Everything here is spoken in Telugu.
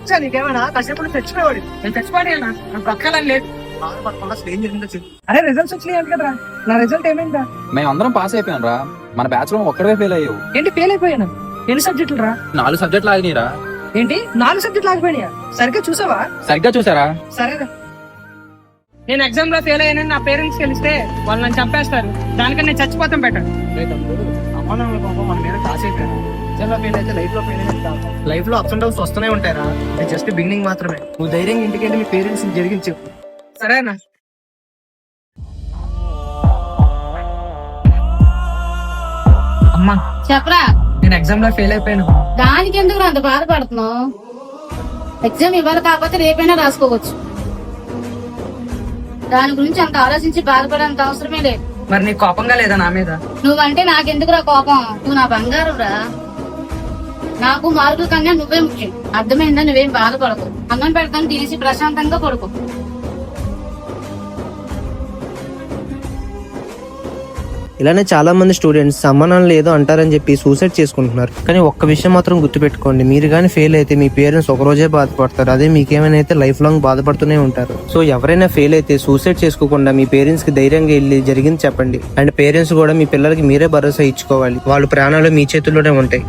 సార్ నీకేమైనా కాసేపు తెచ్చిపోయాడు. నేను చచ్చిపోయాను, నాకు బ్రతకాలని లేదు. ఏం జరిగిందో చెప్పు. అరే రిజల్ట్స్ వచ్చినాయి కదరా, నా రిజల్ట్ ఏమైందా? మేమందరం పాస్ అయిపోయాం రా, మన బ్యాచ్ లో ఒక్కడే ఫెయిల్ అయ్యావు. ఏంటి ఫెయిల్ అయిపోయాను? ఎన్ని సబ్జెక్టులు రా? 4 సబ్జెక్టులు ఆగినాయిరా. ఏంటి 4 సబ్జెక్టులు ఆగిపోయినాయా? సరిగ్గా చూసావా? సరిగ్గా చూసారా? సరేరా. నేను ఎగ్జామ్ లో ఫెయిల్ అయ్యానని నా పేరెంట్స్ తెలిస్తే వాళ్ళు నన్ను చంపేస్తారు. దానికని నేను చచ్చిపోతాం బెటర్. అమ్మ నాన్న పాపం మన మీద కాస్ అయిపోయారు. ఎగ్జామ్ లో ఫెయిల్ అయితే లైఫ్ లో ఫెయిల్ అయితే లైఫ్ లో అప్స్ అండ్ డౌన్స్ వస్తూనే ఉంటాయిరా. ఇది జస్ట్ బిగినింగ్ మాత్రమే. నువ్వు ధైర్యంగా ఇంటికి వెళ్ళి మీ పేరెంట్స్ జరిగింది చెప్పు. సరేనా? అమ్మా చెప్పరా. నేను ఎగ్జామ్ లో ఫెయిల్ అయిపోయాను. దానికి ఎందుకు అంత బాధపడుతున్నావు? ఎగ్జామ్ ఇవాళ కాకపోతే రేపైనా రాసుకోవచ్చు. దాని గురించి అంత ఆలోచించి బాధపడేంత అవసరమే లేదు. మరి నీకు కోపంగా లేదా నా మీద? నువ్వంటే నాకెందుకురా కోపం? నువ్వు నా బంగారం రా. నాకు మార్కుల కన్నా నువ్వే ముఖ్యం. అర్థమైందా? నువ్వేం బాధపడకు. అన్నం పెడతాను, తీసి ప్రశాంతంగా పడుకో. ఇలానే చాలా మంది స్టూడెంట్స్ సమ్మానాలు ఏదో అంటారని చెప్పి సూసైడ్ చేసుకుంటున్నారు. కానీ ఒక్క విషయం మాత్రం గుర్తుపెట్టుకోండి, మీరు కానీ ఫెయిల్ అయితే మీ పేరెంట్స్ ఒక రోజే బాధపడతారు, అదే మీకేమైనా అయితే లైఫ్ లాంగ్ బాధపడుతూనే ఉంటారు. సో ఎవరైనా ఫెయిల్ అయితే సూసైడ్ చేసుకోకుండా మీ పేరెంట్స్ కి ధైర్యంగా వెళ్ళి జరిగింది చెప్పండి. అండ్ పేరెంట్స్ కూడా మీ పిల్లలకి మీరే భరోసా ఇచ్చుకోవాలి. వాళ్ళ ప్రాణాలు మీ చేతుల్లోనే ఉంటాయి.